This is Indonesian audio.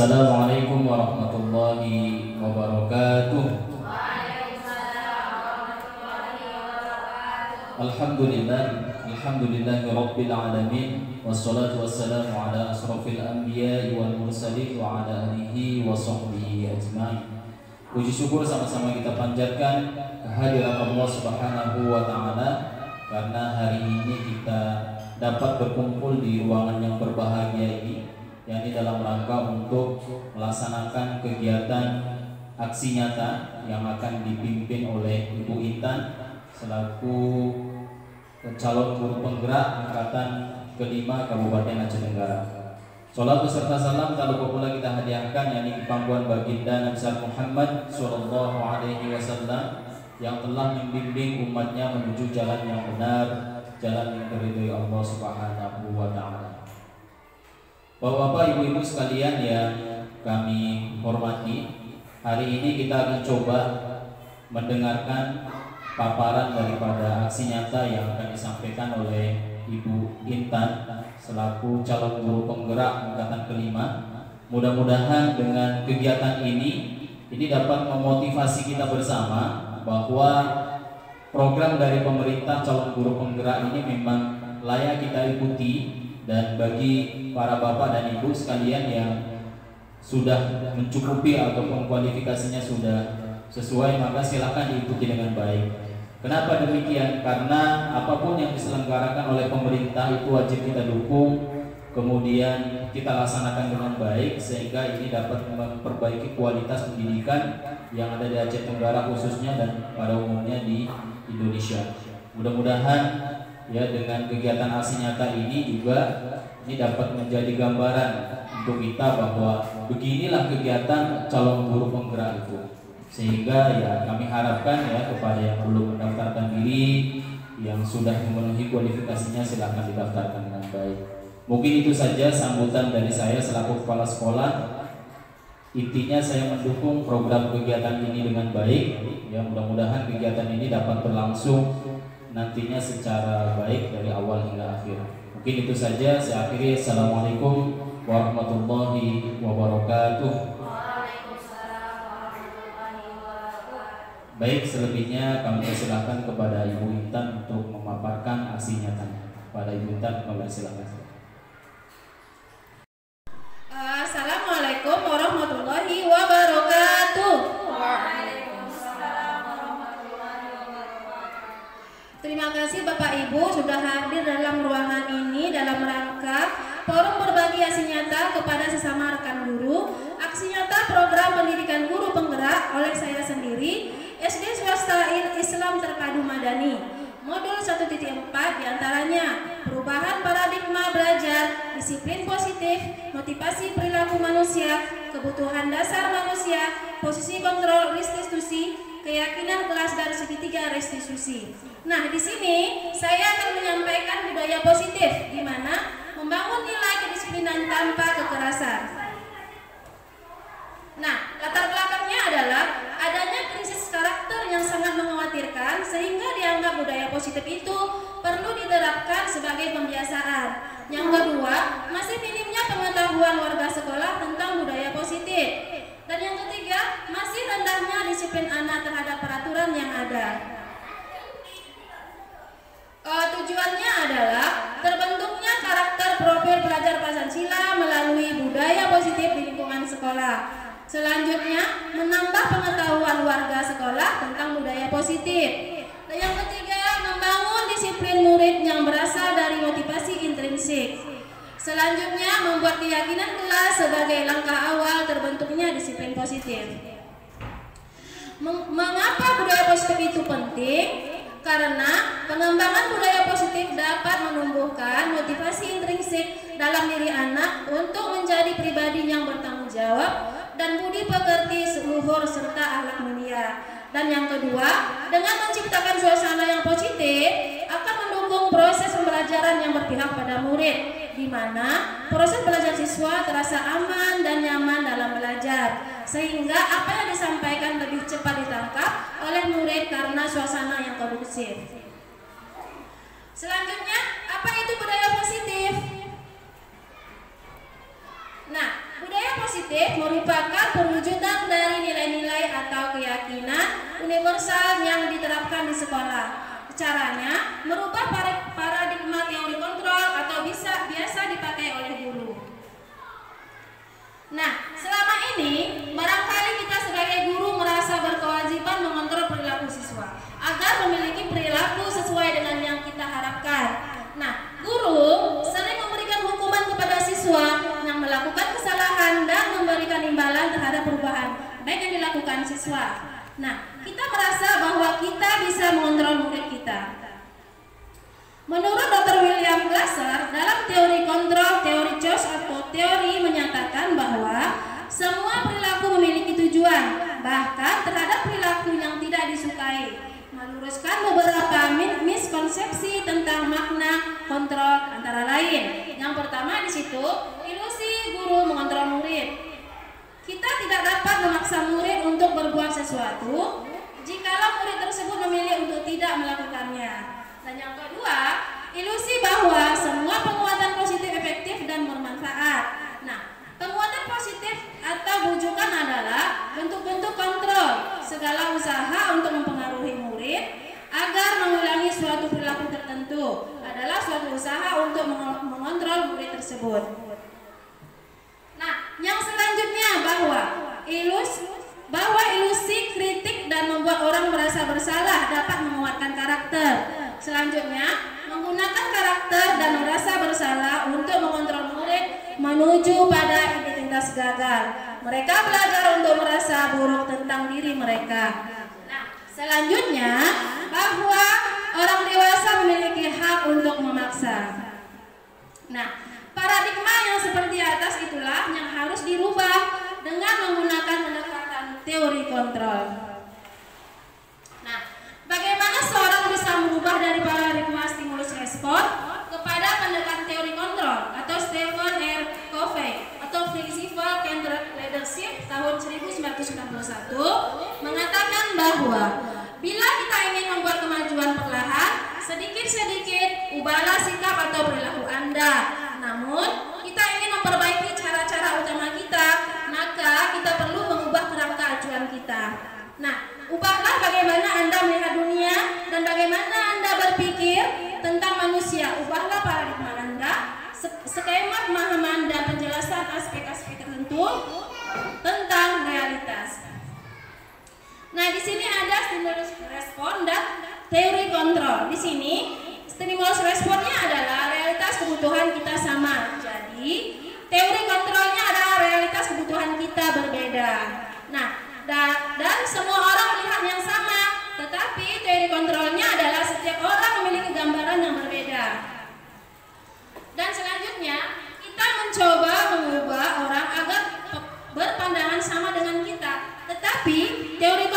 Assalamualaikum warahmatullahi wabarakatuh. Alhamdulillahi rabbil alamin, wassalatu wassalamu ala asrafil anbiya'i wal mursalin wa ala alihi wa sahbihi ajma'in. Puji syukur sama-sama kita panjatkan kehadiran Allah Subhanahu wa taala karena hari ini kita dapat berkumpul di ruangan yang berbahagia ini, yakni dalam rangka untuk melaksanakan kegiatan aksi nyata yang akan dipimpin oleh Ibu Intan selaku calon guru penggerak angkatan kelima Kabupaten Aceh Tenggara. Salat beserta salam tak lupa pula kita hadiahkan yakni pangkuan baginda Nabi Muhammad Sallallahu Alaihi Wasallam yang telah membimbing umatnya menuju jalan yang benar, jalan yang diridhoi Allah Subhanahu wa taala. Bapak-bapak, ibu-ibu sekalian yang kami hormati, hari ini kita akan coba mendengarkan paparan daripada aksi nyata yang akan disampaikan oleh Ibu Intan selaku calon guru penggerak angkatan kelima. Mudah-mudahan dengan kegiatan ini dapat memotivasi kita bersama bahwa program dari pemerintah calon guru penggerak ini memang layak kita ikuti, dan bagi para bapak dan ibu sekalian yang sudah mencukupi ataupun kualifikasinya sudah sesuai, maka silakan diikuti dengan baik. Kenapa demikian? Karena apapun yang diselenggarakan oleh pemerintah itu wajib kita dukung, kemudian kita laksanakan dengan baik sehingga ini dapat memperbaiki kualitas pendidikan yang ada di Aceh Tenggara khususnya dan pada umumnya di Indonesia. Mudah-mudahan ya dengan kegiatan aksi nyata ini juga ini dapat menjadi gambaran untuk kita bahwa beginilah kegiatan calon guru penggerak itu. Sehingga ya kami harapkan ya kepada yang belum mendaftarkan diri, yang sudah memenuhi kualifikasinya silahkan didaftarkan dengan baik. Mungkin itu saja sambutan dari saya selaku kepala sekolah. Intinya saya mendukung program kegiatan ini dengan baik. Ya mudah-mudahan kegiatan ini dapat berlangsung nantinya secara baik dari awal hingga akhir. Mungkin itu saja, saya akhiri. Assalamualaikum warahmatullahi wabarakatuh. Baik, selebihnya kami persilakan kepada Ibu Intan untuk memaparkan aksi nyatanya. Pada Ibu Intan, kami silakan. Assalamualaikum warahmatullahi wabarakatuh. Terima kasih Bapak Ibu sudah hadir dalam ruangan ini dalam rangka forum berbagi aksi nyata kepada sesama rekan guru. Aksi nyata program pendidikan guru penggerak oleh saya sendiri, SD Swasta Islam Terpadu Madani. Modul 1.4 diantaranya perubahan paradigma belajar, disiplin positif, motivasi perilaku manusia, kebutuhan dasar manusia, posisi kontrol restitusi, keyakinan kelas dan segitiga restitusi. Nah, di sini saya akan menyampaikan budaya positif, di mana membangun nilai kedisiplinan tanpa kekerasan. Nah, latar belakangnya adalah adanya krisis karakter yang sangat mengkhawatirkan sehingga dianggap budaya positif itu perlu diterapkan sebagai pembiasaan. Yang kedua, masih minimnya pengetahuan warga sekolah tentang budaya positif. Dan yang ketiga, masih rendahnya disiplin anak terhadap peraturan yang ada. Tujuannya adalah terbentuknya karakter profil pelajar Pancasila melalui budaya positif di lingkungan sekolah. Selanjutnya, menambah pengetahuan warga sekolah tentang budaya positif. Dan yang ketiga, membangun disiplin murid yang berasal dari motivasi intrinsik. Selanjutnya, membuat keyakinan kelas sebagai langkah awal terbentuknya disiplin positif. Mengapa budaya positif itu penting? Karena pengembangan budaya positif dapat menumbuhkan motivasi intrinsik dalam diri anak untuk menjadi pribadi yang bertanggung jawab dan budi pekerti, luhur serta akhlak mulia. Dan yang kedua, dengan menciptakan suasana yang positif akan mendukung proses pembelajaran yang berpihak pada murid, di mana proses belajar siswa terasa aman dan nyaman dalam belajar, sehingga apa yang disampaikan lebih cepat ditangkap oleh murid karena suasana yang kondusif. Selanjutnya, apa itu budaya positif? Nah, budaya positif merupakan perwujudan dari nilai-nilai atau keyakinan universal yang diterapkan di sekolah. Caranya merubah paradigma teori kontrol atau biasa dipakai oleh guru. Nah, selama ini barangkali kita sebagai guru merasa berkewajiban mengontrol perilaku siswa agar memiliki perilaku sesuai dengan yang kita harapkan. Nah, guru sering memberikan hukuman kepada siswa yang melakukan kesalahan dan memberikan imbalan terhadap perubahan baik yang dilakukan siswa. Nah, kita merasa bahwa kita bisa mengontrol murid kita. Menurut Dr. William Glasser, dalam teori kontrol, teori Jones atau teori menyatakan bahwa semua perilaku memiliki tujuan, bahkan terhadap perilaku yang tidak disukai. Meluruskan beberapa miskonsepsi tentang makna kontrol antara lain. Yang pertama di situ, ilusi guru mengontrol murid. Kita tidak dapat memaksa murid untuk berbuat sesuatu jikalau murid tersebut memilih untuk tidak melakukannya. Dan yang kedua, ilusi bahwa semua penguatan positif efektif dan bermanfaat. Nah, penguatan positif atau bujukan adalah bentuk-bentuk kontrol segala usaha untuk mempengaruhi murid agar mengulangi suatu perilaku tertentu adalah suatu usaha untuk mengontrol murid tersebut. Nah, yang selanjutnya bahwa ilusi kritik dan membuat orang merasa bersalah dapat menguatkan karakter. Selanjutnya, menggunakan karakter dan merasa bersalah untuk mengontrol murid menuju pada identitas gagal. Mereka belajar untuk merasa buruk tentang diri mereka. Nah, selanjutnya bahwa orang dewasa memiliki hak untuk memaksa. Nah, paradigma yang seperti atas itulah yang harus dirubah dengan menggunakan pendekatan teori kontrol. Nah, bagaimana seorang bisa merubah dari paradigma stimulus respon kepada pendekatan teori kontrol atau Stephen R. Covey atau Flexible Centered Leadership tahun 1991 mengatakan bahwa bila kita ingin membuat kemajuan perlahan, sedikit-sedikit ubahlah sikap atau perilaku Anda. Namun, kita ingin memperbaiki cara-cara utama kita, maka kita perlu mengubah kerangka acuan kita. Nah, ubahlah bagaimana Anda melihat dunia dan bagaimana Anda berpikir tentang manusia. Ubahlah paradigma Anda, skema pemahaman dan penjelasan aspek-aspek tertentu tentang realitas. Nah, di sini ada stimulus respon dan teori kontrol. Di sini stimulus responnya adalah realitas kebutuhan kita sama. Jadi, teori kontrolnya adalah realitas kebutuhan kita berbeda. Nah, dan semua orang melihat yang sama, tetapi teori kontrolnya adalah setiap orang memiliki gambaran yang berbeda. Dan selanjutnya, kita mencoba mengubah orang agar berpandangan sama dengan kita. Tetapi teori